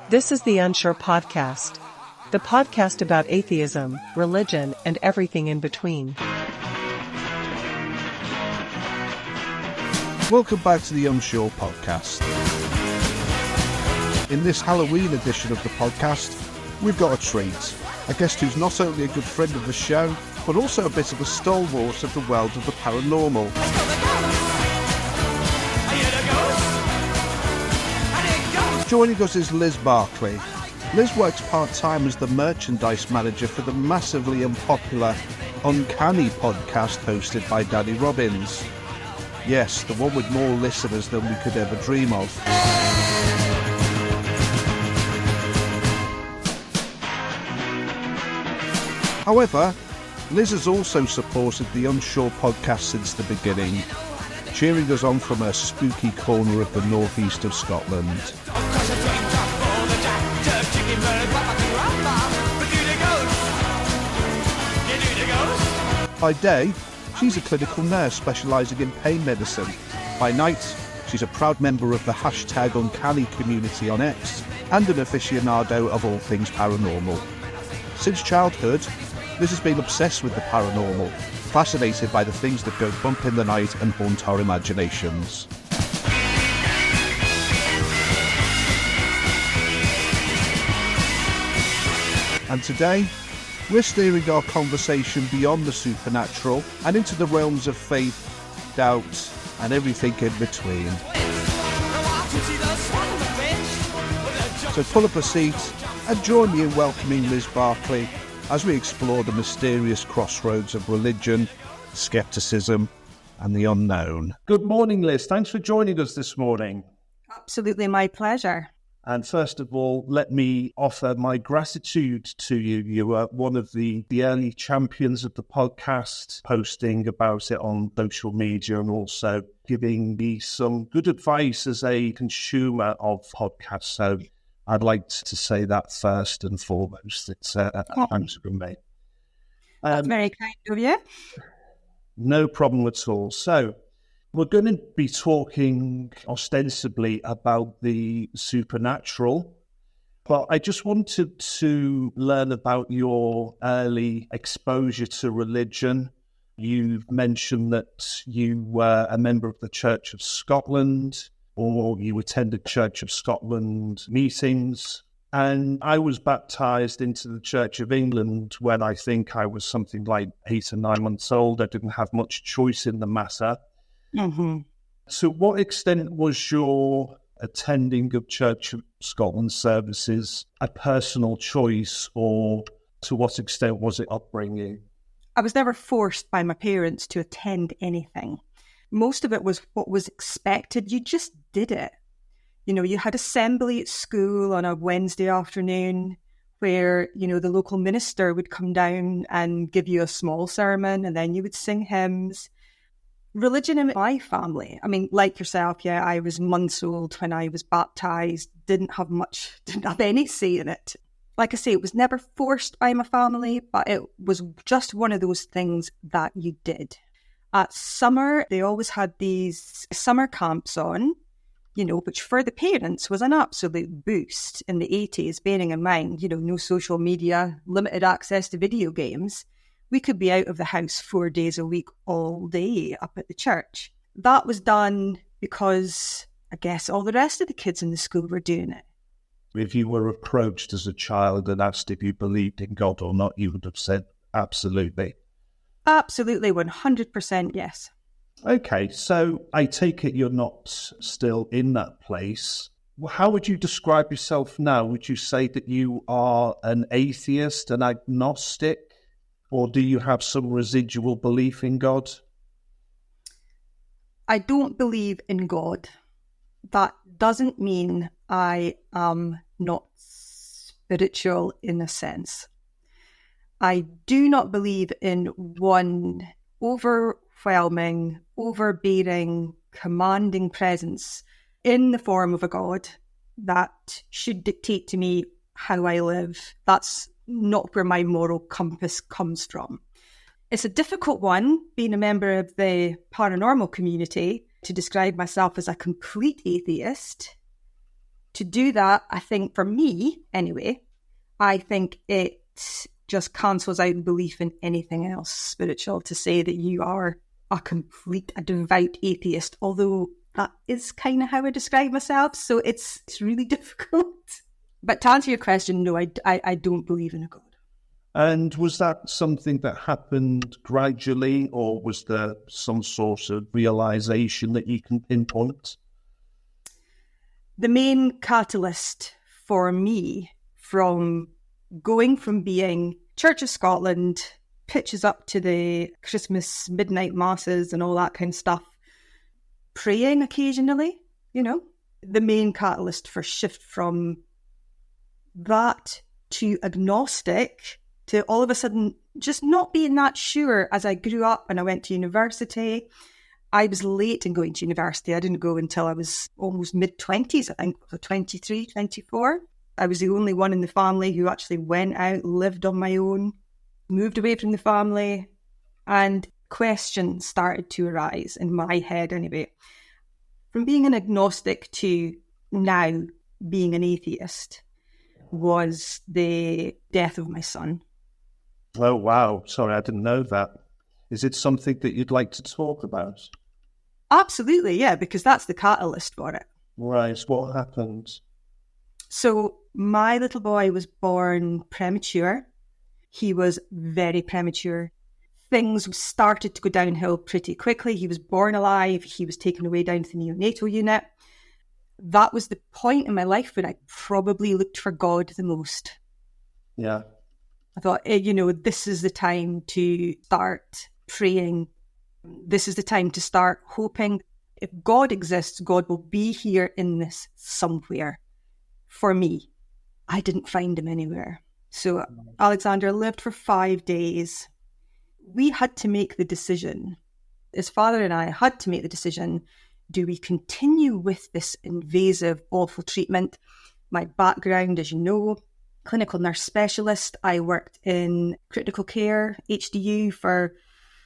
This is the Unsure Podcast, the podcast about atheism, religion, and everything in between. Welcome back to the Unsure Podcast. In this Halloween edition of the podcast, we've got a treat. A guest who's not only a good friend of the show, but also a bit of a stalwart of the world of the paranormal. Joining us is Liz Barclay. Liz works part-time as the merchandise manager for the massively unpopular Uncanny podcast hosted by Danny Robbins. Yes, the one with more listeners than we could ever dream of. However, Liz has also supported the Unsure Podcast since the beginning, cheering us on from her spooky corner of the northeast of Scotland. By day, she's a clinical nurse specialising in pain medicine. By night, she's a proud member of the #Uncanny community on X and an aficionado of all things paranormal. Since childhood, Liz has been obsessed with the paranormal, fascinated by the things that go bump in the night and haunt our imaginations. And today, we're steering our conversation beyond the supernatural and into the realms of faith, doubt, and everything in between. So pull up a seat and join me in welcoming Liz Barclay as we explore the mysterious crossroads of religion, skepticism, and the unknown. Good morning, Liz. Thanks for joining us this morning. Absolutely my pleasure. And first of all, let me offer my gratitude to you. You were one of the early champions of the podcast, posting about it on social media and also giving me some good advice as a consumer of podcasts. So I'd like to say that first and foremost. It's thanks from me. That's very kind of you. No problem at all. So we're going to be talking ostensibly about the supernatural, but I just wanted to learn about your early exposure to religion. You've mentioned that you were a member of the Church of Scotland, or you attended Church of Scotland meetings. And I was baptised into the Church of England when I think I was something like 8 or 9 months old. I didn't have much choice in the matter. Mm-hmm. To what extent was your attending of Church of Scotland services a personal choice, or to what extent was it upbringing? I was never forced by my parents to attend anything. Most of it was what was expected. You just did it. You know, you had assembly at school on a Wednesday afternoon where, you know, the local minister would come down and give you a small sermon, and then you would sing hymns. Religion in my family, I mean, like yourself, yeah, I was months old when I was baptised, didn't have any say in it. Like I say, it was never forced by my family, but it was just one of those things that you did. At summer, they always had these summer camps on, you know, which for the parents was an absolute boost in the 80s, bearing in mind, you know, no social media, limited access to video games. We could be out of the house 4 days a week all day up at the church. That was done because I guess all the rest of the kids in the school were doing it. If you were approached as a child and asked if you believed in God or not, you would have said absolutely. Absolutely, 100% yes. Okay, so I take it you're not still in that place. How would you describe yourself now? Would you say that you are an atheist, an agnostic, or do you have some residual belief in God? I don't believe in God. That doesn't mean I am not spiritual in a sense. I do not believe in one overwhelming, overbearing, commanding presence in the form of a God that should dictate to me how I live. That's not where my moral compass comes from. It's a difficult one, being a member of the paranormal community, to describe myself as a complete atheist. To do that, I think, for me anyway, I think it just cancels out belief in anything else spiritual to say that you are a devout atheist, although that is kind of how I describe myself. So it's really difficult. But to answer your question, no, I don't believe in a God. And was that something that happened gradually, or was there some sort of realization that you can pinpoint? The main catalyst for me from going from being Church of Scotland, pitches up to the Christmas midnight masses and all that kind of stuff, praying occasionally, the main catalyst for shift from that to agnostic to all of a sudden just not being that sure as I grew up and I went to university. I was late in going to university. I didn't go until I was almost mid-20s, I think, so 23, 24. I was the only one in the family who actually went out, lived on my own, moved away from the family, and questions started to arise in my head anyway. From being an agnostic to now being an atheist was the death of my son. Oh, wow. Sorry, I didn't know that. Is it something that you'd like to talk about? Absolutely, yeah, because that's the catalyst for it. Right. What happened? So my little boy was born premature. He was very premature. Things started to go downhill pretty quickly. He was born alive. He was taken away down to the neonatal unit. That was the point in my life when I probably looked for God the most. Yeah. I thought, this is the time to start praying. This is the time to start hoping. If God exists, God will be here in this somewhere. For me, I didn't find him anywhere. So Alexander lived for 5 days. We had to make the decision. His father and I had to make the decision. Do we continue with this invasive, awful treatment? My background, as you know, clinical nurse specialist. I worked in critical care, HDU, for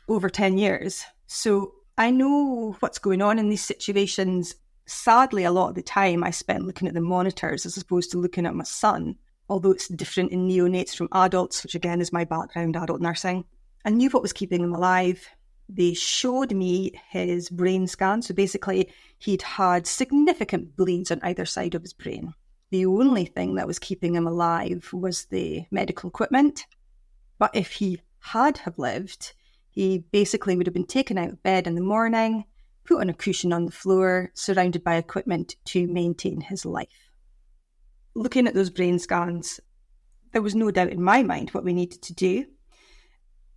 over 10 years. So I know what's going on in these situations. Sadly, a lot of the time I spent looking at the monitors as opposed to looking at my son, although it's different in neonates from adults, which again is my background, adult nursing. I knew what was keeping him alive. They showed me his brain scan. So basically, he'd had significant bleeds on either side of his brain. The only thing that was keeping him alive was the medical equipment. But if he had have lived, he basically would have been taken out of bed in the morning, put on a cushion on the floor, surrounded by equipment to maintain his life. Looking at those brain scans, there was no doubt in my mind what we needed to do.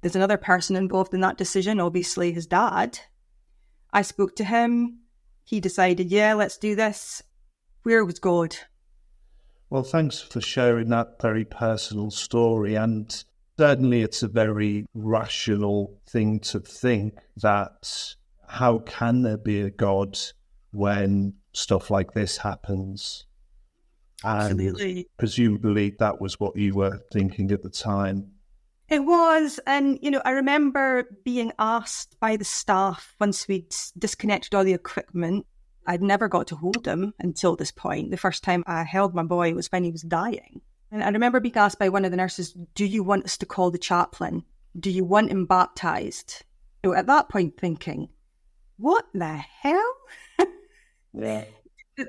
There's another person involved in that decision, obviously his dad. I spoke to him. He decided, yeah, let's do this. Where was God? Well, thanks for sharing that very personal story. And certainly it's a very rational thing to think that how can there be a God when stuff like this happens? And Absolutely. presumably that was what you were thinking at the time. It was. And, I remember being asked by the staff once we'd disconnected all the equipment. I'd never got to hold him until this point. The first time I held my boy was when he was dying. And I remember being asked by one of the nurses, do you want us to call the chaplain? Do you want him baptised? So at that point thinking, what the hell? Yeah.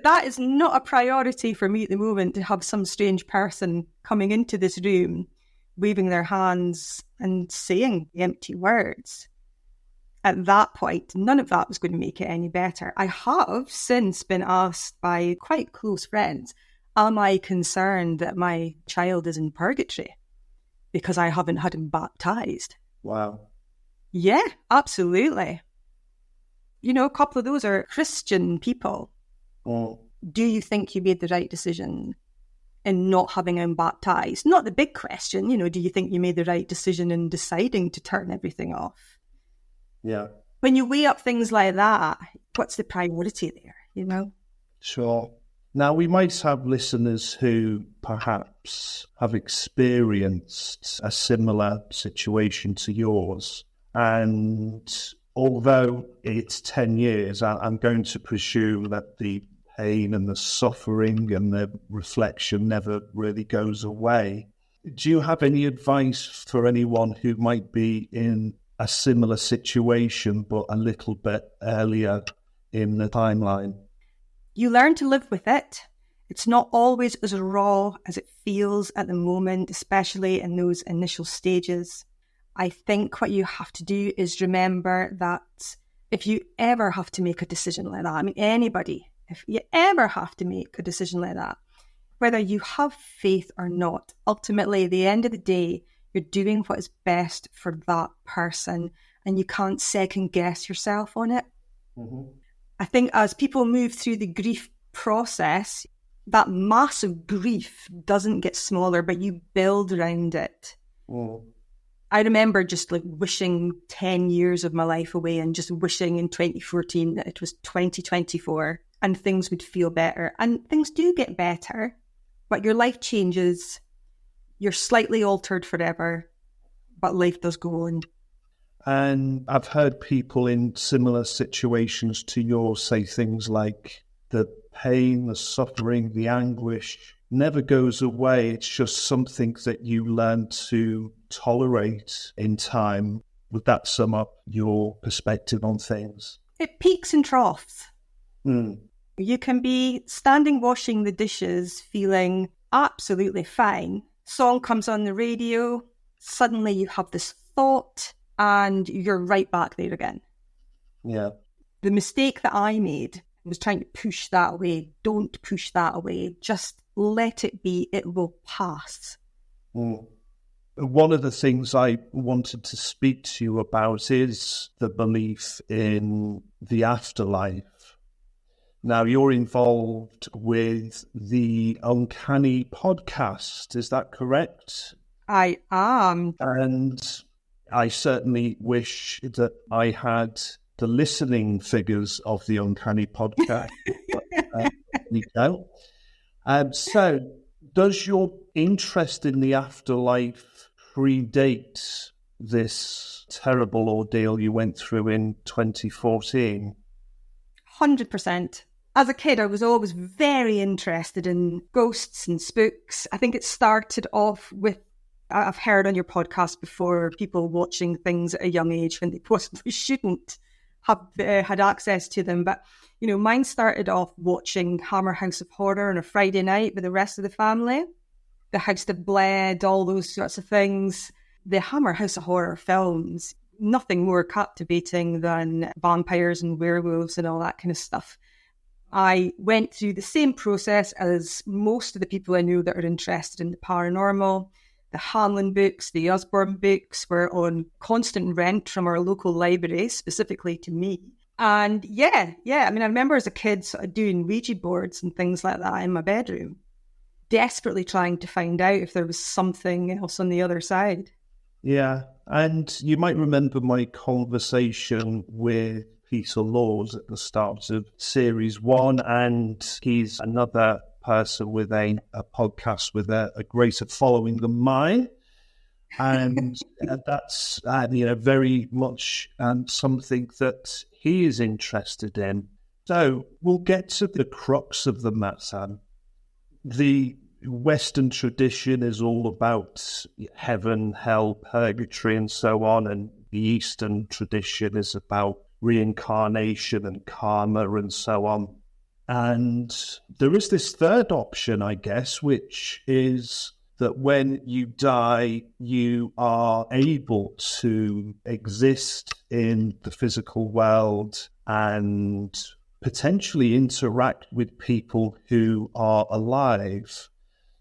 That is not a priority for me at the moment, to have some strange person coming into this room, waving their hands and saying empty words. At that point, none of that was going to make it any better. I have since been asked by quite close friends, am I concerned that my child is in purgatory because I haven't had him baptised? Wow. Yeah, absolutely. A couple of those are Christian people. Oh. Do you think you made the right decision in not having him baptised? Not the big question, do you think you made the right decision in deciding to turn everything off? Yeah. When you weigh up things like that, what's the priority there, Sure. Now, we might have listeners who perhaps have experienced a similar situation to yours. And although it's 10 years, I'm going to presume that the pain and the suffering and the reflection never really goes away. Do you have any advice for anyone who might be in a similar situation, but a little bit earlier in the timeline? You learn to live with it. It's not always as raw as it feels at the moment, especially in those initial stages. I think what you have to do is remember that if you ever have to make a decision like that, I mean, anybody, if you ever have to make a decision like that, whether you have faith or not, ultimately, at the end of the day, you're doing what is best for that person, and you can't second guess yourself on it. Mm-hmm. I think as people move through the grief process, that massive grief doesn't get smaller, but you build around it. Mm. I remember just like wishing 10 years of my life away and just wishing in 2014 that it was 2024 and things would feel better. And things do get better, but your life changes. You're slightly altered forever, but life does go on. And I've heard people in similar situations to yours say things like the pain, the suffering, the anguish never goes away. It's just something that you learn to tolerate in time. Would that sum up your perspective on things? It peaks and troughs. Mm. You can be standing washing the dishes feeling absolutely fine. Song comes on the radio, suddenly you have this thought and you're right back there again. Yeah. The mistake that I made was trying to push that away. Don't push that away. Just let it be. It will pass. Mm. One of the things I wanted to speak to you about is the belief in the afterlife. Now, you're involved with the Uncanny podcast. Is that correct? I am. And I certainly wish that I had the listening figures of the Uncanny podcast. You know. So, does your interest in the afterlife predate this terrible ordeal you went through in 2014? 100%. As a kid, I was always very interested in ghosts and spooks. I think it started off with, I've heard on your podcast before, people watching things at a young age when they possibly shouldn't have had access to them. But, you know, mine started off watching Hammer House of Horror on a Friday night with the rest of the family. The House That Bled, all those sorts of things. The Hammer House of Horror films, nothing more captivating than vampires and werewolves and all that kind of stuff. I went through the same process as most of the people I know that are interested in the paranormal. The Hanlon books, the Usborne books were on constant rent from our local library, specifically to me. And yeah. I mean, I remember as a kid sort of doing Ouija boards and things like that in my bedroom, desperately trying to find out if there was something else on the other side. Yeah, and you might remember my conversation with Peter Laws at the start of Series 1, and he's another person with a podcast with a greater following than mine. And that's very much something that he is interested in. So we'll get to the crux of the matter. The Western tradition is all about heaven, hell, purgatory, and so on, and the Eastern tradition is about reincarnation and karma and so on. And there is this third option, I guess, which is that when you die, you are able to exist in the physical world and potentially interact with people who are alive.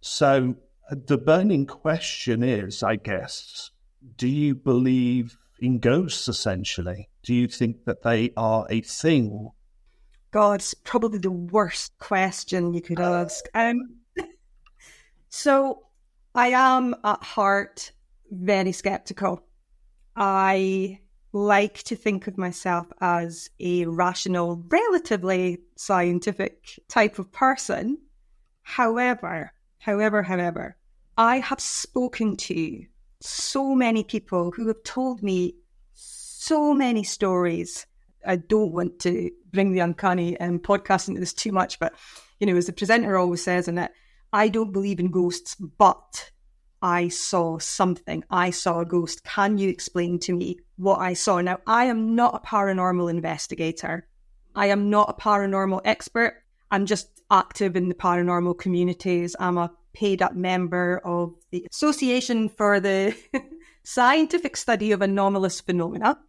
So the burning question is, I guess, do you believe in ghosts, essentially? Do you think that they are a thing? God, it's probably the worst question you could ask. So I am at heart very skeptical. I like to think of myself as a rational, relatively scientific type of person. However, I have spoken to so many people who have told me so many stories. I don't want to bring the uncanny podcast into this too much, but, as the presenter always says in it, I don't believe in ghosts, but I saw something. I saw a ghost. Can you explain to me what I saw? Now, I am not a paranormal investigator. I am not a paranormal expert. I'm just active in the paranormal communities. I'm a paid up member of the Association for the Scientific Study of Anomalous Phenomena.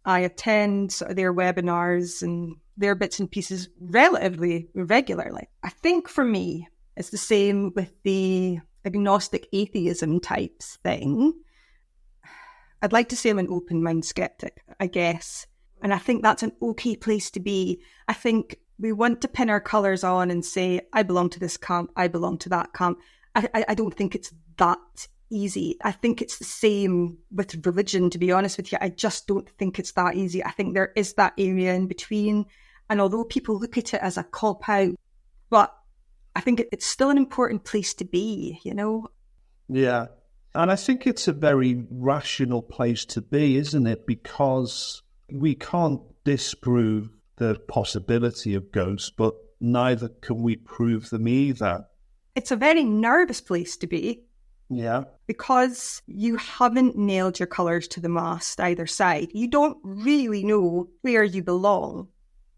I attend their webinars and their bits and pieces relatively regularly. I think for me, it's the same with the agnostic atheism types thing. I'd like to say I'm an open mind skeptic, I guess. And I think that's an okay place to be. I think we want to pin our colours on and say, I belong to this camp, I belong to that camp. I don't think it's that easy. I think it's the same with religion, to be honest with you. I just don't think it's that easy. I think there is that area in between. And although people look at it as a cop-out, but I think it's still an important place to be, Yeah. And I think it's a very rational place to be, isn't it? Because we can't disprove the possibility of ghosts, but neither can we prove them either. It's a very nervous place to be. Yeah. Because you haven't nailed your colours to the mast either side. You don't really know where you belong.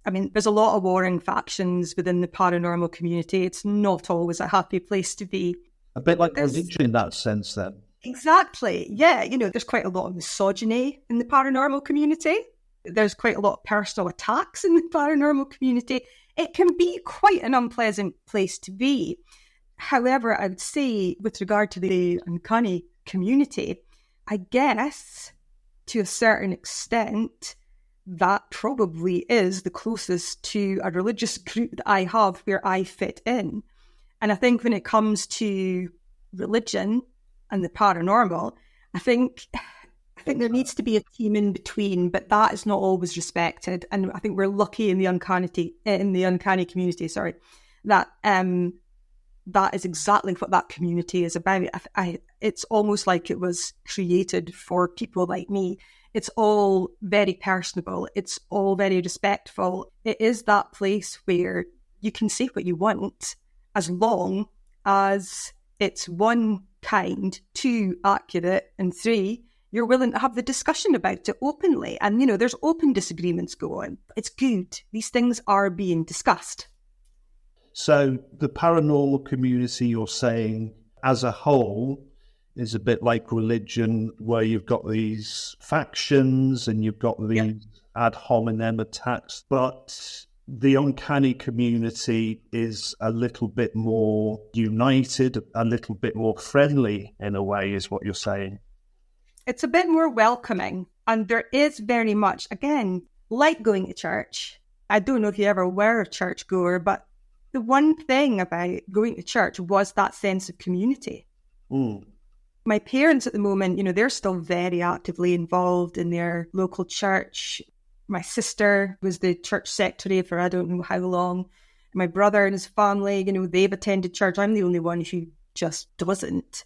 I mean, there's a lot of warring factions within the paranormal community. It's not always a happy place to be. A bit like religion in that sense, then. Exactly. Yeah, there's quite a lot of misogyny in the paranormal community. There's quite a lot of personal attacks in the paranormal community. It can be quite an unpleasant place to be. However, I would say with regard to the uncanny community, I guess to a certain extent, that probably is the closest to a religious group that I have where I fit in. And I think when it comes to religion and the paranormal, I think there needs to be a team in between, but that is not always respected. And I think we're lucky in the uncanny community, that that is exactly what that community is about. It's almost like it was created for people like me. It's all very personable. It's all very respectful. It is that place where you can say what you want as long as it's one, kind, two, accurate, and three, you're willing to have the discussion about it openly. And, there's open disagreements go on. It's good. These things are being discussed. So the paranormal community, you're saying, as a whole, is a bit like religion, where you've got these factions and you've got these ad hominem attacks, but the uncanny community is a little bit more united, a little bit more friendly in a way, is what you're saying. It's a bit more welcoming. And there is very much, again, like going to church. I don't know if you ever were a churchgoer, but the one thing about going to church was that sense of community. Mm. My parents at the moment, they're still very actively involved in their local church. My sister was the church secretary for I don't know how long. My brother and his family, they've attended church. I'm the only one who just doesn't.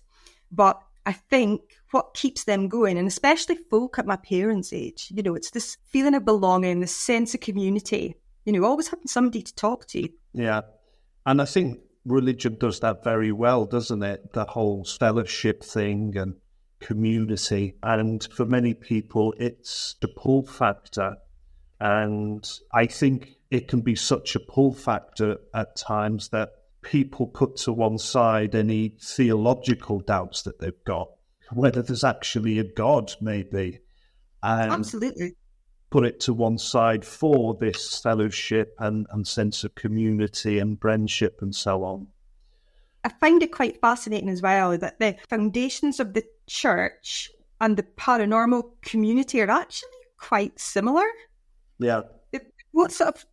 But I think what keeps them going, and especially folk at my parents' age, it's this feeling of belonging, this sense of community, always having somebody to talk to. Yeah. And I think religion does that very well, doesn't it? The whole fellowship thing and community. And for many people, it's the pull factor. And I think it can be such a pull factor at times that people put to one side any theological doubts that they've got, whether there's actually a God, maybe. And absolutely. Put it to one side for this fellowship and sense of community and friendship and so on. I find it quite fascinating as well that the foundations of the church and the paranormal community are actually quite similar. Yeah. What sort of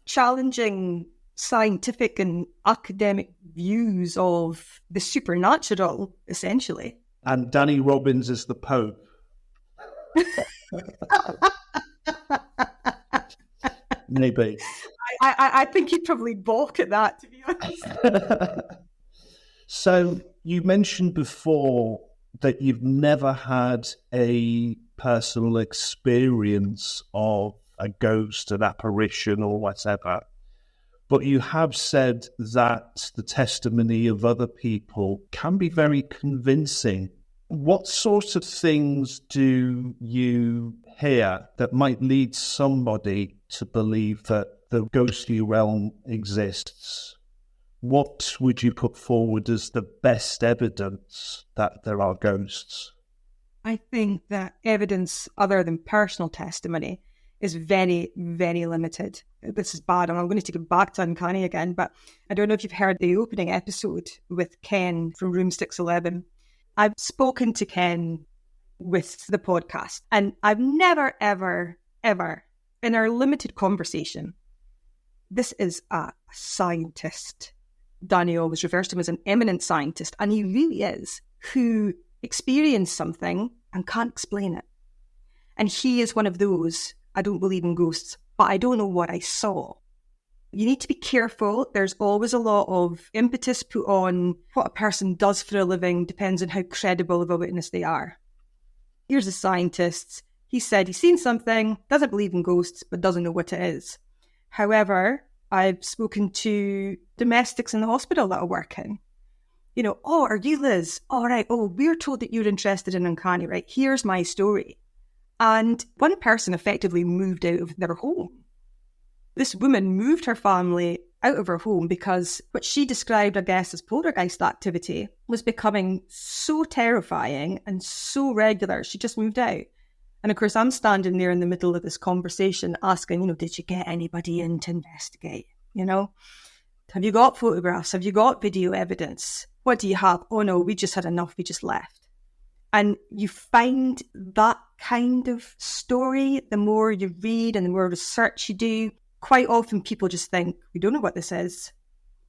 challenging scientific and academic views of the supernatural, essentially. And Danny Robbins is the Pope. Maybe. I think he'd probably balk at that, to be honest. So you mentioned before that you've never had a personal experience of a ghost, an apparition, or whatever. But you have said that the testimony of other people can be very convincing. What sorts of things do you hear that might lead somebody to believe that the ghostly realm exists? What would you put forward as the best evidence that there are ghosts? I think that evidence other than personal testimony is very, very limited. This is bad, and I'm going to take it back to uncanny again, but I don't know if you've heard the opening episode with Ken from Room 611. I've spoken to Ken with the podcast, and I've never, ever, ever, in our limited conversation, this is a scientist. Danny always refers to him as an eminent scientist, and he really is, who experienced something and can't explain it. And he is one of those, I don't believe in ghosts, but I don't know what I saw. You need to be careful. There's always a lot of impetus put on what a person does for a living, depends on how credible of a witness they are. Here's a scientist. He said he's seen something, doesn't believe in ghosts, but doesn't know what it is. However, I've spoken to domestics in the hospital that I work in. Oh, are you Liz? All right. Oh, we're told that you're interested in uncanny, right? Here's my story. And one person effectively moved out of their home. This woman moved her family out of her home because what she described, I guess, as poltergeist activity was becoming so terrifying and so regular, she just moved out. And of course, I'm standing there in the middle of this conversation asking, did you get anybody in to investigate? Have you got photographs? Have you got video evidence? What do you have? Oh no, we just had enough. We just left. And you find that kind of story, the more you read and the more research you do, quite often people just think, we don't know what this is.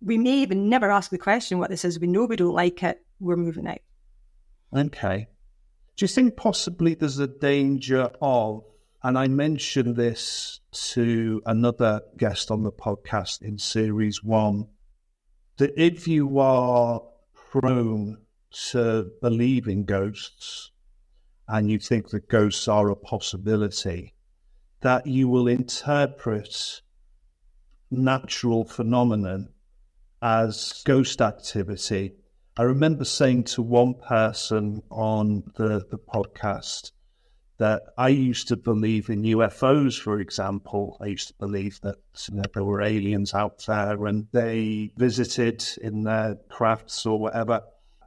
We may even never ask the question what this is. We know we don't like it. We're moving out. Okay. Do you think possibly there's a danger of, and I mentioned this to another guest on the podcast in series 1, that if you are prone to believe in ghosts and you think that ghosts are a possibility, that you will interpret natural phenomenon as ghost activity. I remember saying to one person on the podcast that I used to believe in UFOs, for example. I used to believe that there were aliens out there and they visited in their crafts or whatever.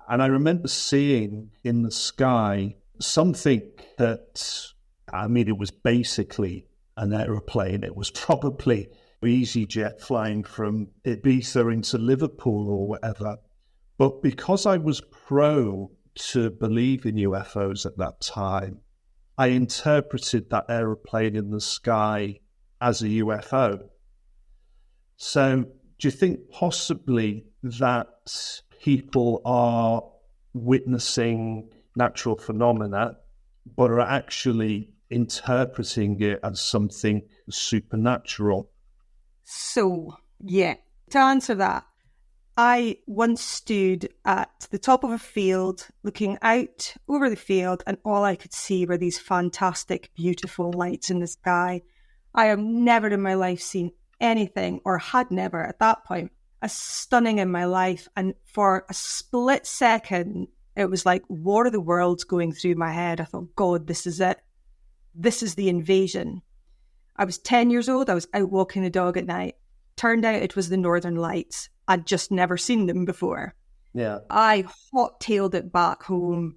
And I remember seeing in the sky something that, it was basically an aeroplane. It was probably EasyJet flying from Ibiza into Liverpool or whatever. But because I was prone to believe in UFOs at that time, I interpreted that aeroplane in the sky as a UFO. So do you think possibly that people are witnessing natural phenomena, but are actually interpreting it as something supernatural? So, yeah, to answer that, I once stood at the top of a field looking out over the field, and all I could see were these fantastic, beautiful lights in the sky. I have never in my life seen anything, or had never at that point, as stunning in my life. And for a split second, it was like War of the Worlds going through my head. I thought, God, this is it. This is the invasion. I was 10 years old. I was out walking the dog at night. Turned out it was the Northern Lights. I'd just never seen them before. Yeah. I hot-tailed it back home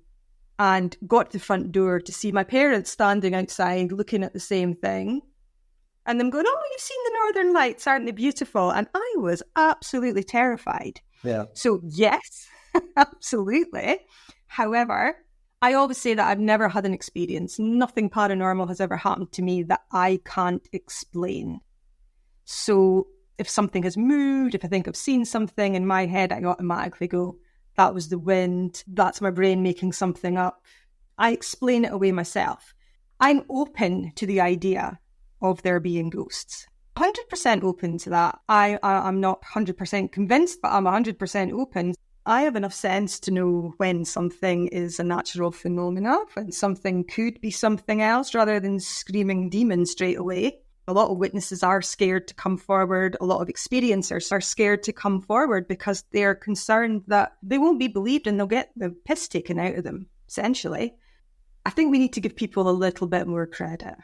and got to the front door to see my parents standing outside looking at the same thing. And them going, oh, you've seen the Northern Lights, aren't they beautiful? And I was absolutely terrified. Yeah. So yes, absolutely. However, I always say that I've never had an experience. Nothing paranormal has ever happened to me that I can't explain. So if something has moved, if I think I've seen something in my head, I automatically go, that was the wind. That's my brain making something up. I explain it away myself. I'm open to the idea of there being ghosts. 100% open to that. I'm not 100% convinced, but I'm 100% open. I have enough sense to know when something is a natural phenomena, when something could be something else, rather than screaming demon straight away. A lot of witnesses are scared to come forward. A lot of experiencers are scared to come forward because they're concerned that they won't be believed and they'll get the piss taken out of them, essentially. I think we need to give people a little bit more credit.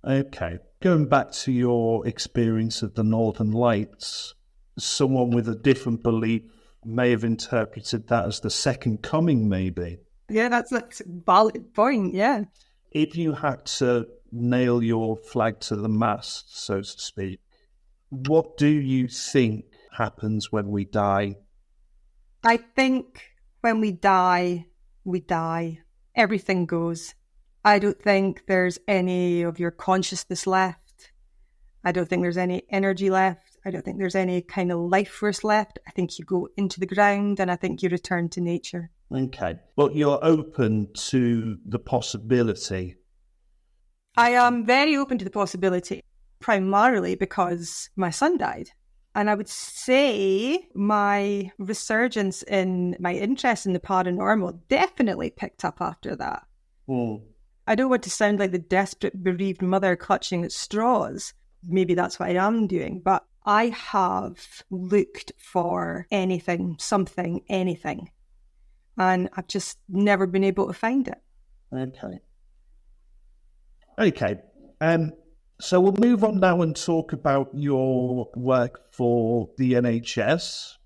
Okay. Going back to your experience of the Northern Lights, someone with a different belief may have interpreted that as the second coming, maybe. Yeah, that's a valid point, yeah. If you had to nail your flag to the mast, so to speak, what do you think happens when we die? I think when we die, we die. Everything goes. I don't think there's any of your consciousness left. I don't think there's any energy left. I don't think there's any kind of life force left. I think you go into the ground and I think you return to nature. Okay. But you're open to the possibility. I am very open to the possibility, primarily because my son died. And I would say my resurgence in my interest in the paranormal definitely picked up after that. I don't want to sound like the desperate bereaved mother clutching at straws. Maybe that's what I am doing. But I have looked for anything, something, anything. And I've just never been able to find it. Okay. So we'll move on now and talk about your work for the NHS.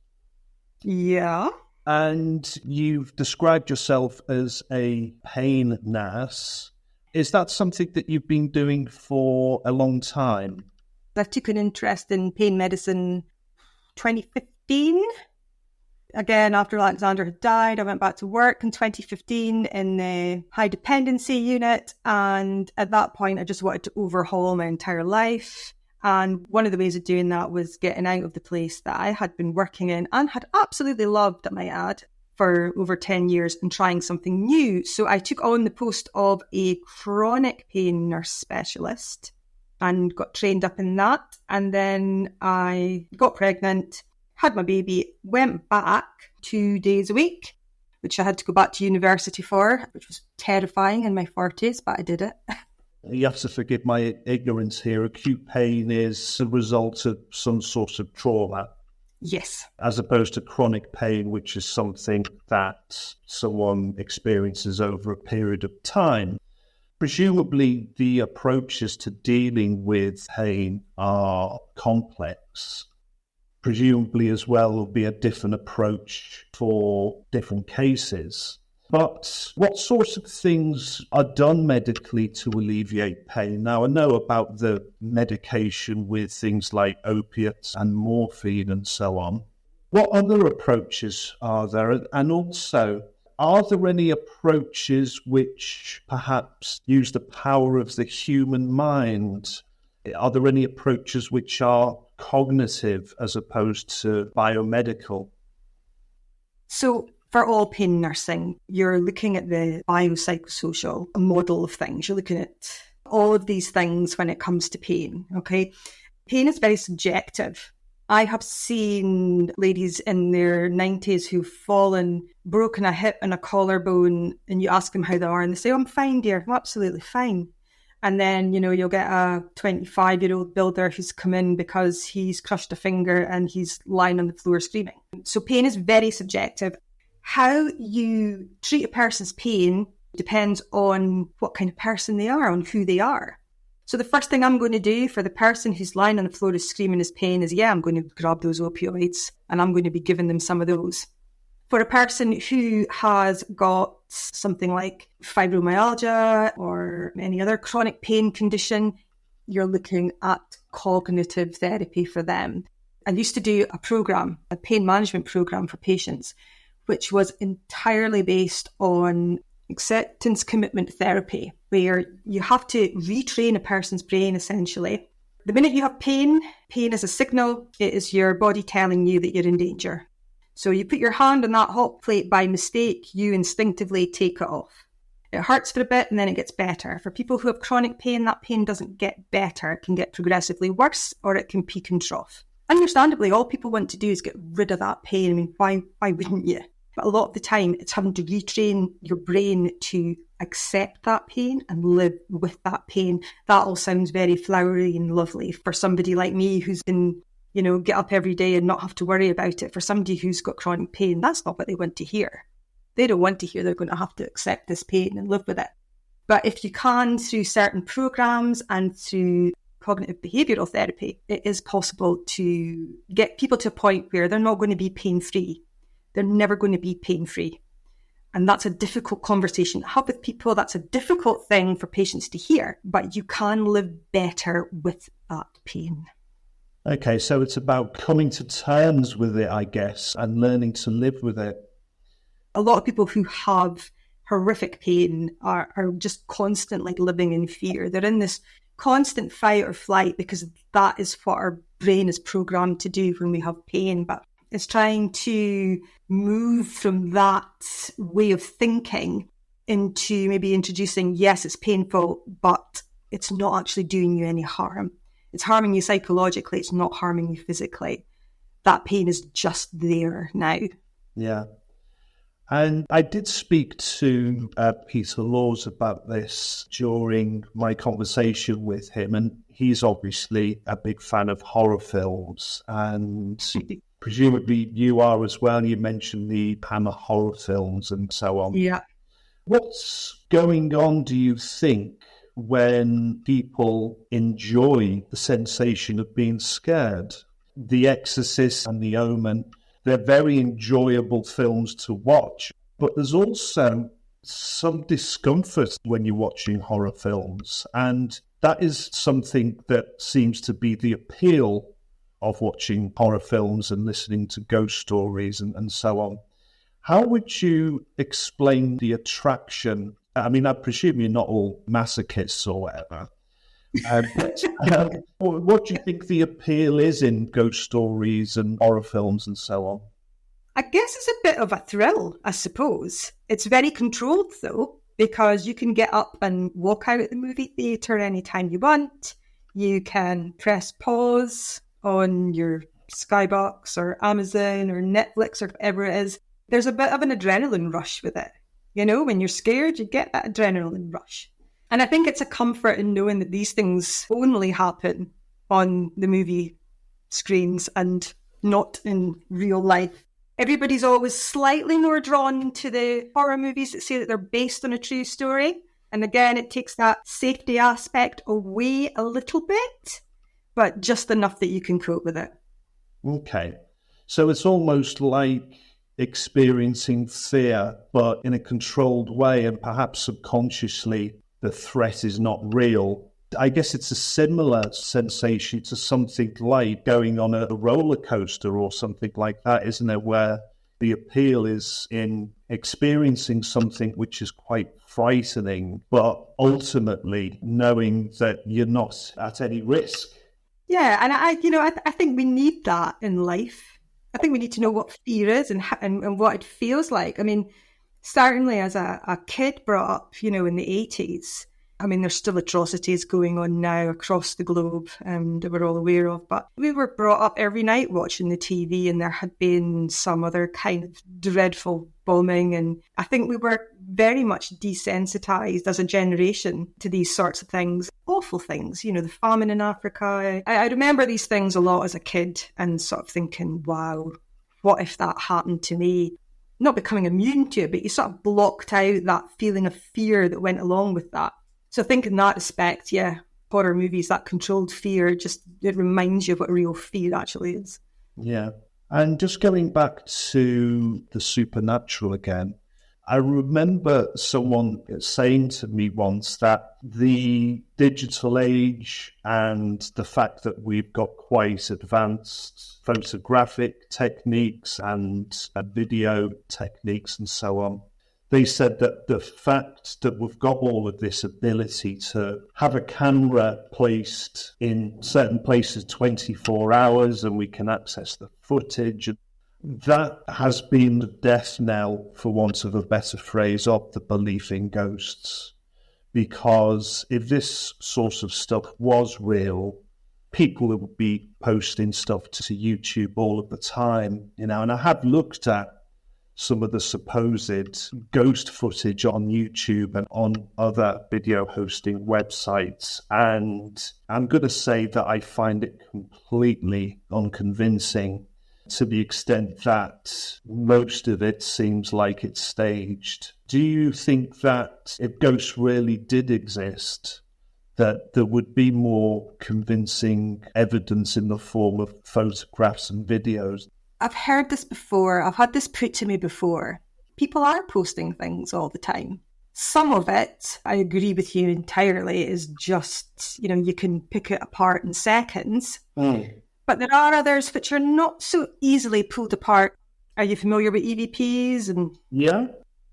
Yeah. And you've described yourself as a pain nurse. Is that something that you've been doing for a long time? I took an interest in pain medicine 2015. Again, after Alexander had died, I went back to work in 2015 in the high dependency unit. And at that point, I just wanted to overhaul my entire life. And one of the ways of doing that was getting out of the place that I had been working in and had absolutely loved, I might add, for over 10 years and trying something new. So I took on the post of a chronic pain nurse specialist and got trained up in that. And then I got pregnant, had my baby, went back 2 days a week, which I had to go back to university for, which was terrifying in my 40s, but I did it. You have to forgive my ignorance here. Acute pain is a result of some sort of trauma. Yes. As opposed to chronic pain, which is something that someone experiences over a period of time. Presumably, the approaches to dealing with pain are complex. Presumably, as well, will be a different approach for different cases. But what sorts of things are done medically to alleviate pain? Now, I know about the medication with things like opiates and morphine and so on. What other approaches are there? And also, are there any approaches which perhaps use the power of the human mind? Are there any approaches which are cognitive as opposed to biomedical? So for all pain nursing, you're looking at the biopsychosocial model of things. You're looking at all of these things when it comes to pain, okay? Pain is very subjective. I have seen ladies in their 90s who've fallen, broken a hip and a collarbone, and you ask them how they are, and they say, I'm fine, dear, I'm absolutely fine. And then, you'll get a 25-year-old builder who's come in because he's crushed a finger and he's lying on the floor screaming. So pain is very subjective. How you treat a person's pain depends on what kind of person they are, on who they are. So the first thing I'm going to do for the person who's lying on the floor is screaming his pain is, I'm going to grab those opioids and I'm going to be giving them some of those. For a person who has got something like fibromyalgia or any other chronic pain condition, you're looking at cognitive therapy for them. I used to do a pain management program for patients, which was entirely based on acceptance commitment therapy, where you have to retrain a person's brain, essentially. The minute you have pain is a signal. It is your body telling you that you're in danger. So you put your hand on that hot plate by mistake, you instinctively take it off. It hurts for a bit and then it gets better. For people who have chronic pain, that pain doesn't get better. It can get progressively worse or it can peak and trough. Understandably, all people want to do is get rid of that pain. I mean, why wouldn't you? But a lot of the time, it's having to retrain your brain to accept that pain and live with that pain. That all sounds very flowery and lovely for somebody like me who's been, get up every day and not have to worry about it. For somebody who's got chronic pain, that's not what they want to hear. They don't want to hear they're going to have to accept this pain and live with it. But if you can, through certain programs and through cognitive behavioural therapy, it is possible to get people to a point where they're not going to be pain-free. They're never going to be pain-free. And that's a difficult conversation to have with people. That's a difficult thing for patients to hear, but you can live better with that pain. Okay, so it's about coming to terms with it, I guess, and learning to live with it. A lot of people who have horrific pain are just constantly living in fear. They're in this constant fight or flight because that is what our brain is programmed to do when we have pain. But it's trying to move from that way of thinking into maybe introducing, yes, it's painful, but it's not actually doing you any harm. It's harming you psychologically. It's not harming you physically. That pain is just there now. Yeah. And I did speak to Peter Laws about this during my conversation with him, and he's obviously a big fan of horror films, and presumably you are as well. You mentioned the Hammer horror films and so on. Yeah. What's going on, do you think, when people enjoy the sensation of being scared? The Exorcist and The Omen, they're very enjoyable films to watch, but there's also some discomfort when you're watching horror films, and that is something that seems to be the appeal of watching horror films and listening to ghost stories and so on. How would you explain the attraction? I mean, I presume you're not all masochists or whatever. What do you think the appeal is in ghost stories and horror films and so on? I guess it's a bit of a thrill, I suppose. It's very controlled, though, because you can get up and walk out of the movie theatre anytime you want. You can press pause on your Skybox or Amazon or Netflix or whatever it is. There's a bit of an adrenaline rush with it. When you're scared, you get that adrenaline rush. And I think it's a comfort in knowing that these things only happen on the movie screens and not in real life. Everybody's always slightly more drawn to the horror movies that say that they're based on a true story. And again, it takes that safety aspect away a little bit, but just enough that you can cope with it. Okay. So it's almost like experiencing fear, but in a controlled way, and perhaps subconsciously the threat is not real. I guess it's a similar sensation to something like going on a roller coaster or something like that, isn't it? Where the appeal is in experiencing something which is quite frightening, but ultimately knowing that you're not at any risk. Yeah, and I think we need that in life. I think we need to know what fear is and what it feels like. I mean, certainly as a kid brought up, in the 80s, I mean, there's still atrocities going on now across the globe that we're all aware of. But we were brought up every night watching the TV, and there had been some other kind of dreadful bombing. And I think we were very much desensitized as a generation to these sorts of things. Awful things, the famine in Africa. I remember these things a lot as a kid and sort of thinking, wow, what if that happened to me? Not becoming immune to it, but you sort of blocked out that feeling of fear that went along with that. So I think in that respect, yeah, horror movies, that controlled fear, it reminds you of what real fear actually is. Yeah. And just going back to the supernatural again, I remember someone saying to me once that the digital age and the fact that we've got quite advanced photographic techniques and video techniques and so on, they said that the fact that we've got all of this ability to have a camera placed in certain places 24 hours and we can access the footage, that has been the death knell, for want of a better phrase, of the belief in ghosts. Because if this sort of stuff was real, people would be posting stuff to YouTube all of the time, and I have looked at some of the supposed ghost footage on YouTube and on other video hosting websites. And I'm going to say that I find it completely unconvincing, to the extent that most of it seems like it's staged. Do you think that if ghosts really did exist, that there would be more convincing evidence in the form of photographs and videos? I've heard this before. I've had this put to me before. People are posting things all the time. Some of it, I agree with you entirely, is just, you can pick it apart in seconds. But there are others which are not so easily pulled apart. Are you familiar with EVPs and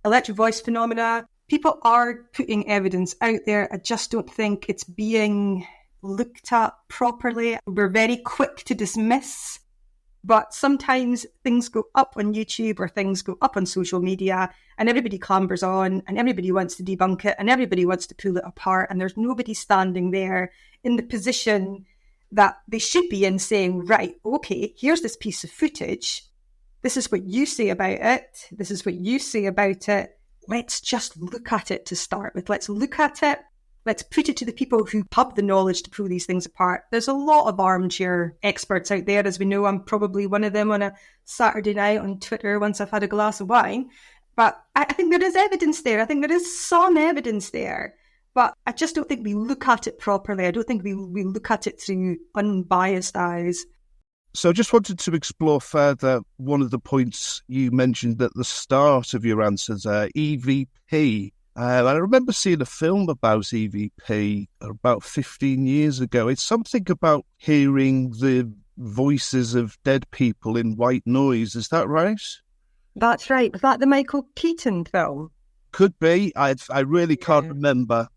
electro voice phenomena? People are putting evidence out there. I just don't think it's being looked at properly. We're very quick to dismiss, but sometimes things go up on YouTube or things go up on social media and everybody clambers on and everybody wants to debunk it and everybody wants to pull it apart, and there's nobody standing there in the position that they should be in saying, right, okay, here's this piece of footage. This is what you say about it. This is what you say about it. Let's just look at it to start with. Let's look at it. Let's put it to the people who have the knowledge to pull these things apart. There's a lot of armchair experts out there. As we know, I'm probably one of them on a Saturday night on Twitter once I've had a glass of wine. But I think there is evidence there. I think there is some evidence there. But I just don't think we look at it properly. I don't think we look at it through unbiased eyes. So I just wanted to explore further one of the points you mentioned at the start of your answers, EVP. I remember seeing a film about EVP about 15 years ago. It's something about hearing the voices of dead people in white noise. Is that right? That's right. Was that the Michael Keaton film? Could be. I really can't remember.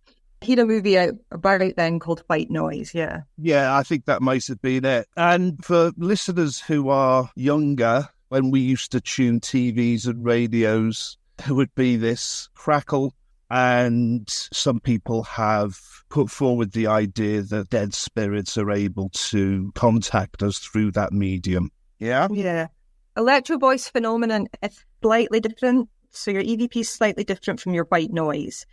He had a movie out about it then called White Noise, yeah. Yeah, I think that might have been it. And for listeners who are younger, when we used to tune TVs and radios, there would be this crackle, and some people have put forward the idea that dead spirits are able to contact us through that medium. Yeah? Yeah. Electro voice phenomenon is slightly different. So your EVP is slightly different from your white noise.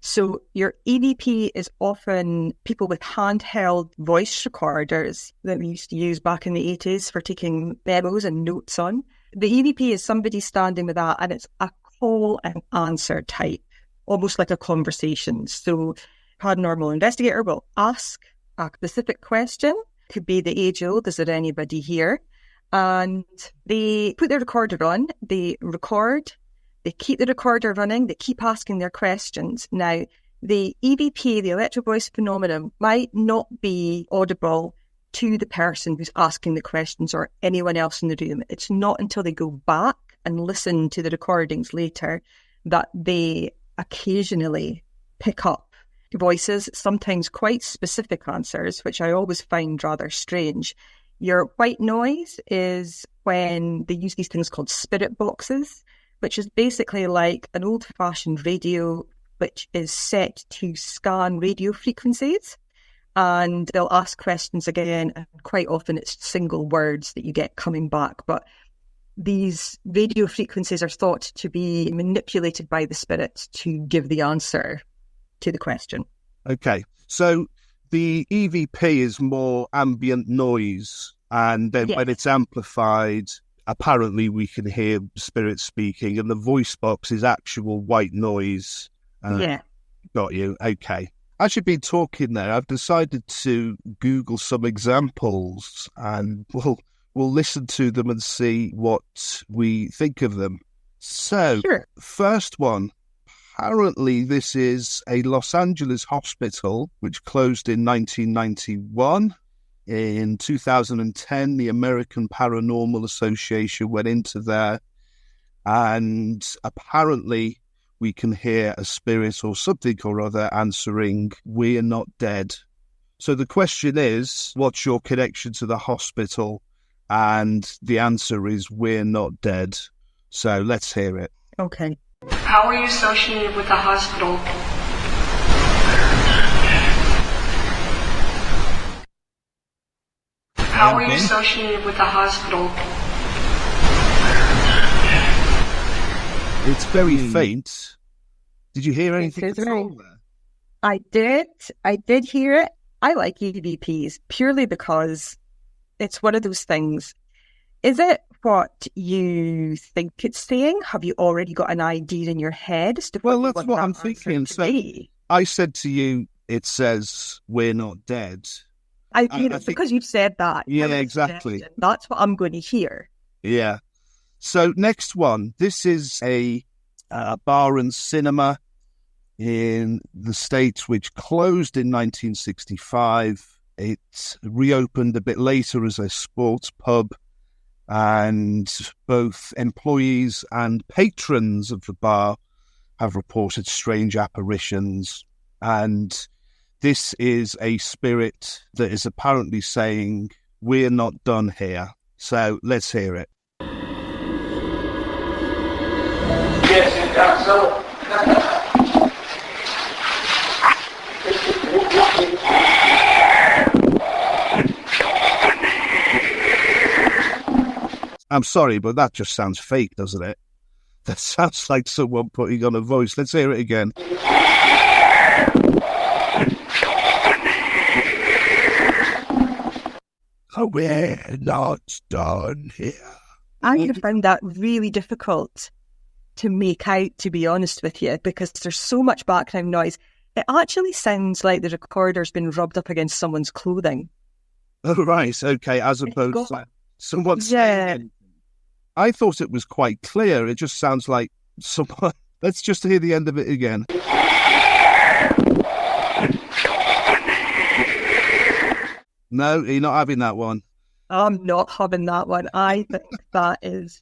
So your EVP is often people with handheld voice recorders that we used to use back in the 80s for taking memos and notes on. The EVP is somebody standing with that, and it's a call and answer type, almost like a conversation. So paranormal investigator will ask a specific question. Could be the age-old, is there anybody here? And they put their recorder on, they record, they keep the recorder running, they keep asking their questions. Now, the EVP, the electro voice phenomenon, might not be audible to the person who's asking the questions or anyone else in the room. It's not until they go back and listen to the recordings later that they occasionally pick up voices, sometimes quite specific answers, which I always find rather strange. Your white noise is when they use these things called spirit boxes, which is basically like an old-fashioned radio which is set to scan radio frequencies, and they'll ask questions again, and quite often it's single words that you get coming back. But these radio frequencies are thought to be manipulated by the spirits to give the answer to the question. Okay, so the EVP is more ambient noise, and then when it's amplified, apparently we can hear spirits speaking, and the voice box is actual white noise. Got you. Okay. As you've been talking there, I've decided to Google some examples, and we'll listen to them and see what we think of them. So, First one. Apparently, this is a Los Angeles hospital which closed in 1991. In 2010, the American Paranormal Association went into there, and apparently we can hear a spirit or something or other answering, "We're not dead." So the question is, what's your connection to the hospital? And the answer is, "We're not dead." So let's hear it. Okay. How are you associated with the hospital? How are you associated with the hospital? It's very faint. Did you hear anything It is at all very- there? I did. I did hear it. I like EVPs purely because it's one of those things. Is it what you think it's saying? Have you already got an idea in your head as to Well, you that's want what that I'm answer thinking. to So be? I said to you, it says we're not dead. I think- Because you've said that. Yeah, I would exactly. suggest that's what I'm going to hear. Yeah. So next one. This is a bar and cinema in the States, which closed in 1965. It reopened a bit later as a sports pub, and both employees and patrons of the bar have reported strange apparitions. And this is a spirit that is apparently saying, "We're not done here." So let's hear it. Yes, it's done so. I'm sorry, but that just sounds fake, doesn't it? That sounds like someone putting on a voice. Let's hear it again. Oh, we're not done here. I would have found that really difficult to make out, to be honest with you, because there's so much background noise. It actually sounds like the recorder's been rubbed up against someone's clothing. Oh, right. Okay. As opposed got- to someone Yeah. saying anything. I thought it was quite clear. It just sounds like someone. Let's just hear the end of it again. No, you're not having that one. I'm not having that one. I think that is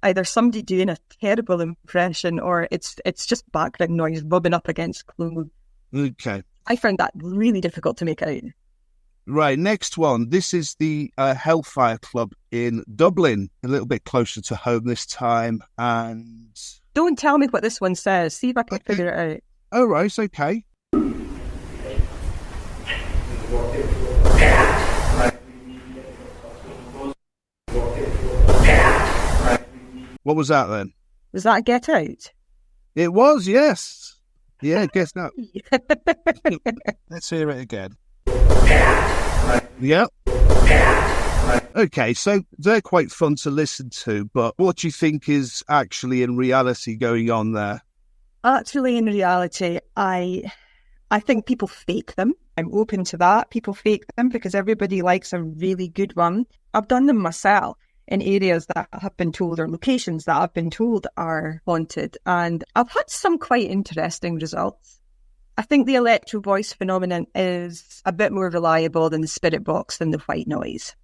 either somebody doing a terrible impression or it's just background noise rubbing up against clothes. Okay. I found that really difficult to make out. Right, next one. This is the Hellfire Club in Dublin, a little bit closer to home this time. And Don't tell me what this one says. See if I can figure it out. oh, right, okay. What was that then? Was that a Get Out? It was, yes. Yeah, guess that. Let's hear it again. Yep. Okay, so they're quite fun to listen to, but what do you think is actually in reality going on there? Actually, in reality, I think people fake them. I'm open to that. People fake them because everybody likes a really good one. I've done them myself in areas that have been told or locations that I've been told are haunted, and I've had some quite interesting results. I think the electro voice phenomenon is a bit more reliable than the spirit box and the white noise.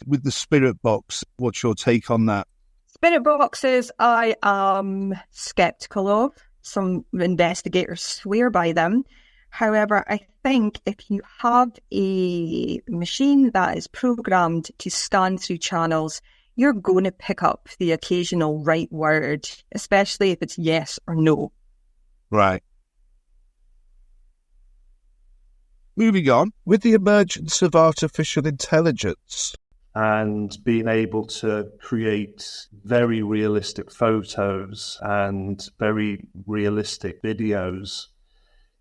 With the spirit box, what's your take on that? Spirit boxes, I am sceptical of. Some investigators swear by them. However, I think if you have a machine that is programmed to scan through channels, you're going to pick up the occasional right word, especially if it's yes or no. Right. Moving on, with the emergence of artificial intelligence, and being able to create very realistic photos and very realistic videos,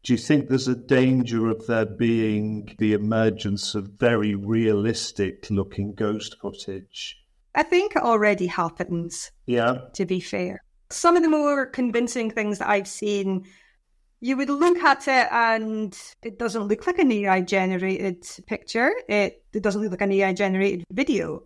do you think there's a danger of there being the emergence of very realistic looking ghost footage? I think it already happens, Yeah. to be fair. Some of the more convincing things that I've seen, you would look at it and it doesn't look like an AI-generated picture. It doesn't look like an AI-generated video.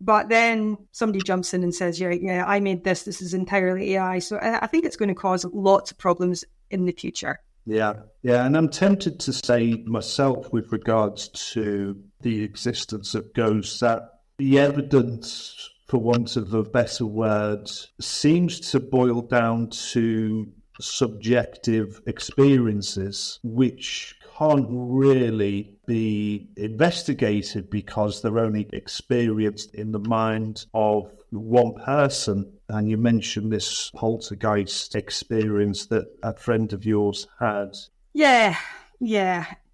But then somebody jumps in and says, yeah, I made this. This is entirely AI. So I think it's going to cause lots of problems in the future. Yeah. And I'm tempted to say myself with regards to the existence of ghosts that the evidence, for want of a better word, seems to boil down to subjective experiences which can't really be investigated because they're only experienced in the mind of one person. And you mentioned this poltergeist experience that a friend of yours had. Yeah,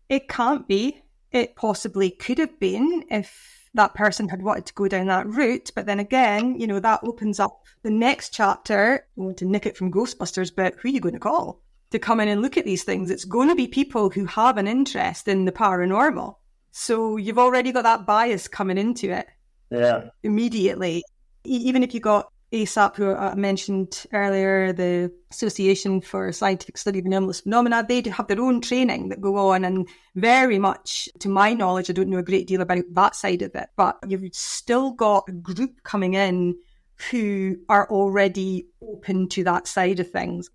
it can't be. it possibly could have been if that person had wanted to go down that route. But then again, that opens up the next chapter. I want to nick it from Ghostbusters, but who are you going to call to come in and look at these things? It's going to be people who have an interest in the paranormal. So you've already got that bias coming into it. Yeah. Immediately. Even if you got ASAP, who I mentioned earlier, the Association for Scientific Study of Anomalous Phenomena, they have their own training that go on, and very much, to my knowledge, I don't know a great deal about that side of it, but you've still got a group coming in who are already open to that side of things.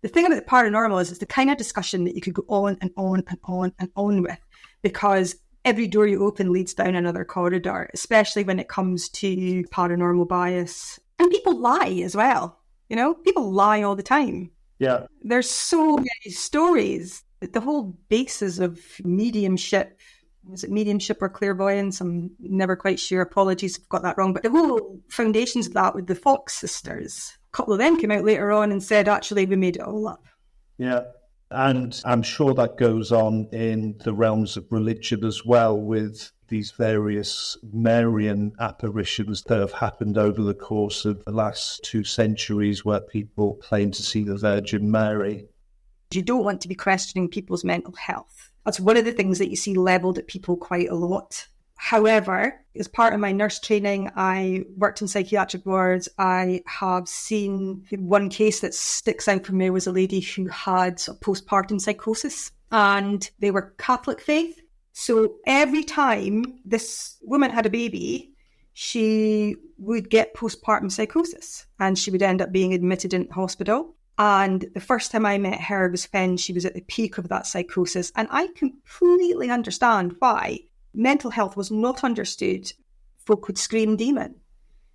The thing about the paranormal is it's the kind of discussion that you could go on and on and on and on with, because every door you open leads down another corridor, especially when it comes to paranormal bias. And people lie as well. People lie all the time. Yeah. There's so many stories. The whole basis of mediumship, was it mediumship or clairvoyance? I'm never quite sure. Apologies if I've got that wrong. But the whole foundations of that with the Fox sisters, a couple of them came out later on and said, actually, we made it all up. Yeah. And I'm sure that goes on in the realms of religion as well, with these various Marian apparitions that have happened over the course of the last 2 centuries, where people claim to see the Virgin Mary. You don't want to be questioning people's mental health. That's one of the things that you see levelled at people quite a lot. However, as part of my nurse training, I worked in psychiatric wards. I have seen one case that sticks out for me was a lady who had postpartum psychosis, and they were Catholic faith. So every time this woman had a baby, she would get postpartum psychosis and she would end up being admitted in hospital. And the first time I met her was when she was at the peak of that psychosis. And I completely understand why mental health was not understood. Folk would scream demon.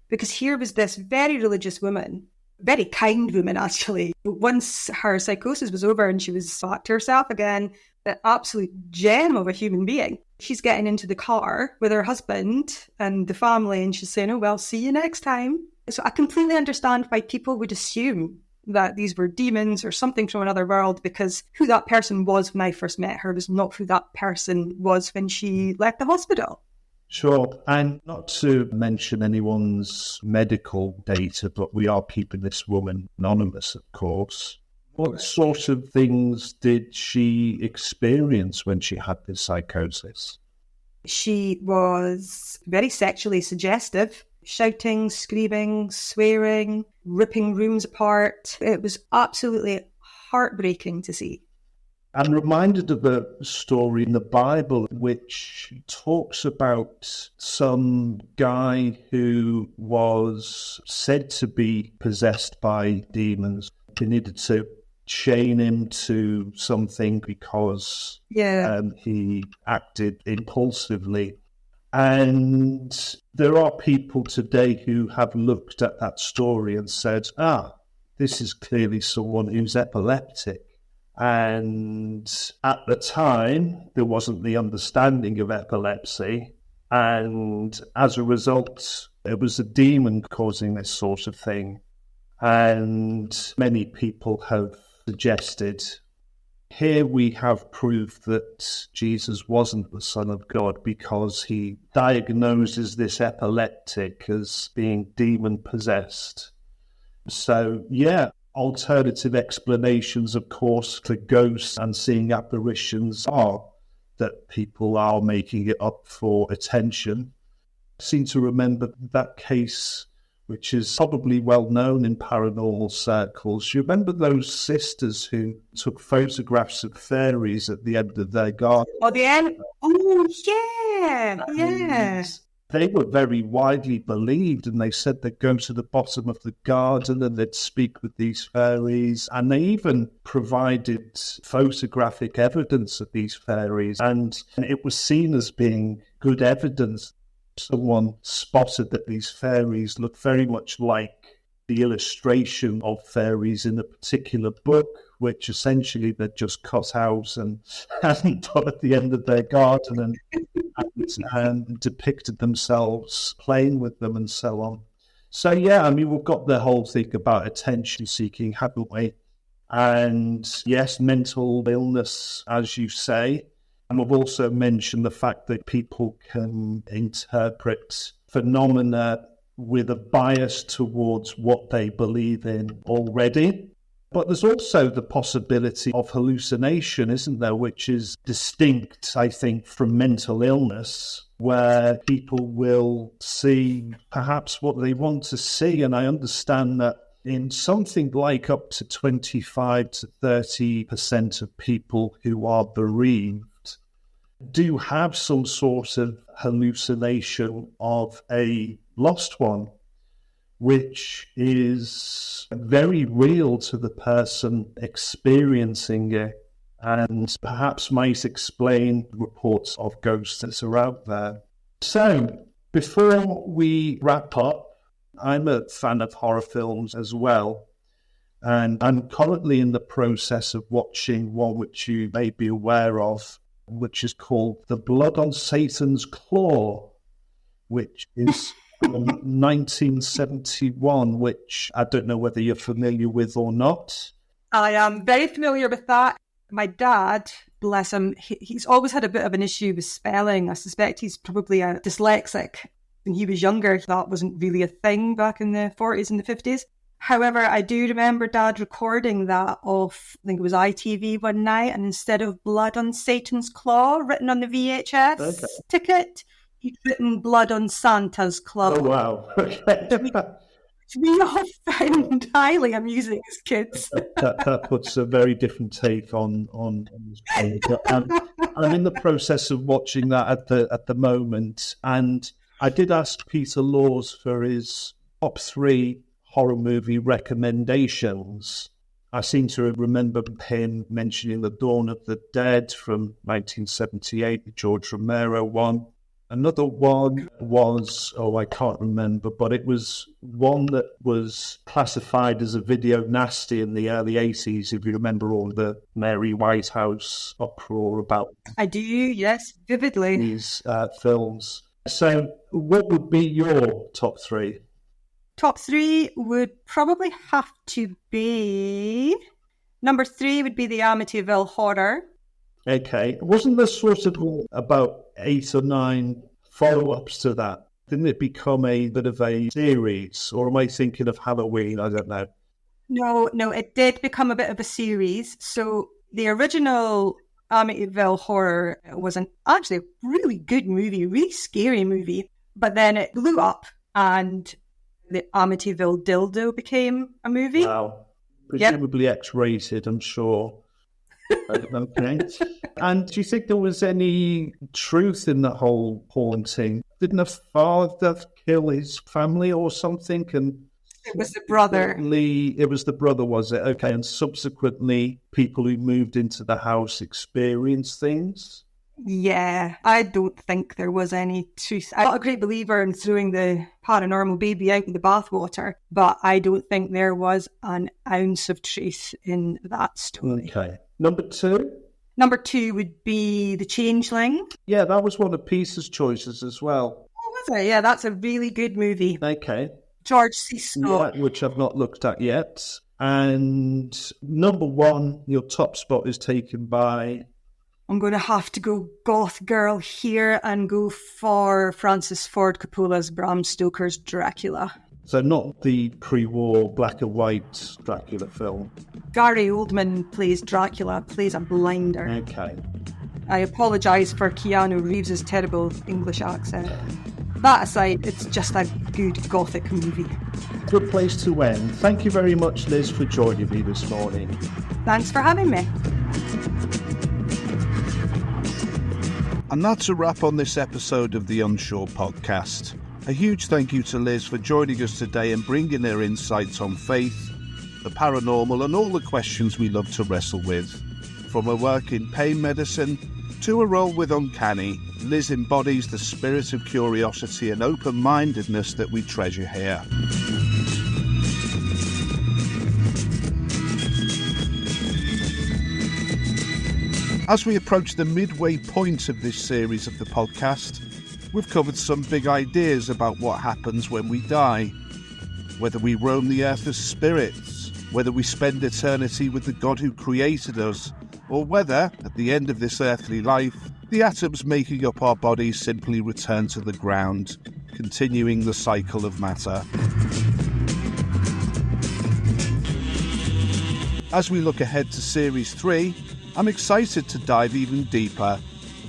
Because here was this very religious woman, very kind woman actually. But once her psychosis was over and she was back to herself again, an absolute gem of a human being. She's getting into the car with her husband and the family, and she's saying, oh, well, see you next time. So I completely understand why people would assume that these were demons or something from another world, because who that person was when I first met her was not who that person was when she left the hospital. Sure. And not to mention anyone's medical data, but we are keeping this woman anonymous, of course. What sort of things did she experience when she had this psychosis? She was very sexually suggestive, shouting, screaming, swearing, ripping rooms apart. It was absolutely heartbreaking to see. I'm reminded of a story in the Bible which talks about some guy who was said to be possessed by demons. They needed to chain him to something because he acted impulsively. And there are people today who have looked at that story and said, this is clearly someone who's epileptic. And at the time, there wasn't the understanding of epilepsy. And as a result, it was a demon causing this sort of thing. And many people have suggested, here we have proof that Jesus wasn't the Son of God because he diagnoses this epileptic as being demon-possessed. So, alternative explanations, of course, to ghosts and seeing apparitions are that people are making it up for attention. I seem to remember that case, which is probably well known in paranormal circles. You remember those sisters who took photographs of fairies at the end of their garden? Oh, the end? Oh, yeah. They were very widely believed, and they said they'd go to the bottom of the garden and they'd speak with these fairies. And they even provided photographic evidence of these fairies. And it was seen as being good evidence. Someone spotted that these fairies looked very much like the illustration of fairies in a particular book, which essentially they'd just cut out and hadn't done at the end of their garden and depicted themselves playing with them and so on. So, we've got the whole thing about attention seeking, haven't we? And yes, mental illness, as you say, And we've also mentioned the fact that people can interpret phenomena with a bias towards what they believe in already. But there's also the possibility of hallucination, isn't there, which is distinct, I think, from mental illness, where people will see perhaps what they want to see. And I understand that in something like up to 25 to 30% of people who are bereaved do have some sort of hallucination of a lost one, which is very real to the person experiencing it, and perhaps might explain reports of ghosts that are out there. So, before we wrap up, I'm a fan of horror films as well, and I'm currently in the process of watching one which you may be aware of, which is called The Blood on Satan's Claw, which is from 1971, which I don't know whether you're familiar with or not. I am very familiar with that. My dad, bless him, he's always had a bit of an issue with spelling. I suspect he's probably a dyslexic. When he was younger, that wasn't really a thing back in the 40s and the 50s. However, I do remember Dad recording that off, I think it was ITV one night, and instead of Blood on Satan's Claw written on the VHS ticket, he'd written Blood on Santa's Claw. Oh, wow. Okay. Which we all found highly amusing as kids. That puts a very different take on this film. I'm in the process of watching that at the moment, and I did ask Peter Laws for his top 3 horror movie recommendations. I seem to remember him mentioning The Dawn of the Dead from 1978, the George Romero one. Another one was, I can't remember, but it was one that was classified as a video nasty in the early 80s, if you remember all the Mary Whitehouse uproar about I do, yes, vividly. These films. So what would be your top 3? Top 3 would probably have to be... Number 3 would be the Amityville Horror. Okay. Wasn't there sort of about 8 or 9 follow-ups to that? Didn't it become a bit of a series? Or am I thinking of Halloween? I don't know. No, it did become a bit of a series. So the original Amityville Horror was actually a really good movie, really scary movie. But then it blew up and the Amityville Dildo became a movie. Wow. Presumably X-rated, I'm sure. Okay. And do you think there was any truth in the whole haunting? Didn't a father kill his family or something? And it was the brother. It was the brother, was it? Okay. And subsequently, people who moved into the house experienced things? Yeah, I don't think there was any truth. I'm not a great believer in throwing the paranormal baby out with the bathwater, but I don't think there was an ounce of truth in that story. Okay. Number 2? Number 2 would be The Changeling. Yeah, that was one of Peter's choices as well. Oh, was it? Yeah, that's a really good movie. Okay. George C. Scott. Yeah, which I've not looked at yet. And number 1, your top spot is taken by... I'm going to have to go goth girl here and go for Francis Ford Coppola's Bram Stoker's Dracula. So not the pre-war black and white Dracula film. Gary Oldman plays Dracula, plays a blinder. Okay. I apologise for Keanu Reeves' terrible English accent. That aside, it's just a good gothic movie. Good place to end. Thank you very much, Liz, for joining me this morning. Thanks for having me. And that's a wrap on this episode of the Unsure podcast. A huge thank you to Liz for joining us today and bringing her insights on faith, the paranormal, and all the questions we love to wrestle with. From her work in pain medicine to her role with Uncanny, Liz embodies the spirit of curiosity and open-mindedness that we treasure here. As we approach the midway point of this series of the podcast, we've covered some big ideas about what happens when we die. Whether we roam the earth as spirits, whether we spend eternity with the God who created us, or whether, at the end of this earthly life, the atoms making up our bodies simply return to the ground, continuing the cycle of matter. As we look ahead to Series 3, I'm excited to dive even deeper.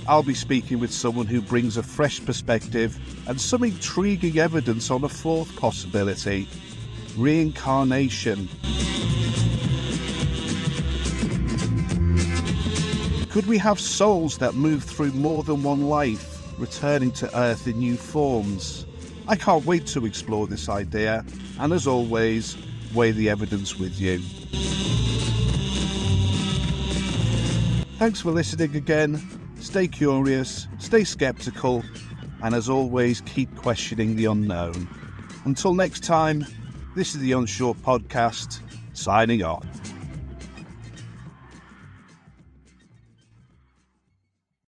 I'll be speaking with someone who brings a fresh perspective and some intriguing evidence on a fourth possibility: reincarnation. Could we have souls that move through more than one life, returning to Earth in new forms? I can't wait to explore this idea, and as always, weigh the evidence with you. Thanks for listening again. Stay curious, stay skeptical, and as always, keep questioning the unknown. Until next time, this is the Unsure Podcast, signing off.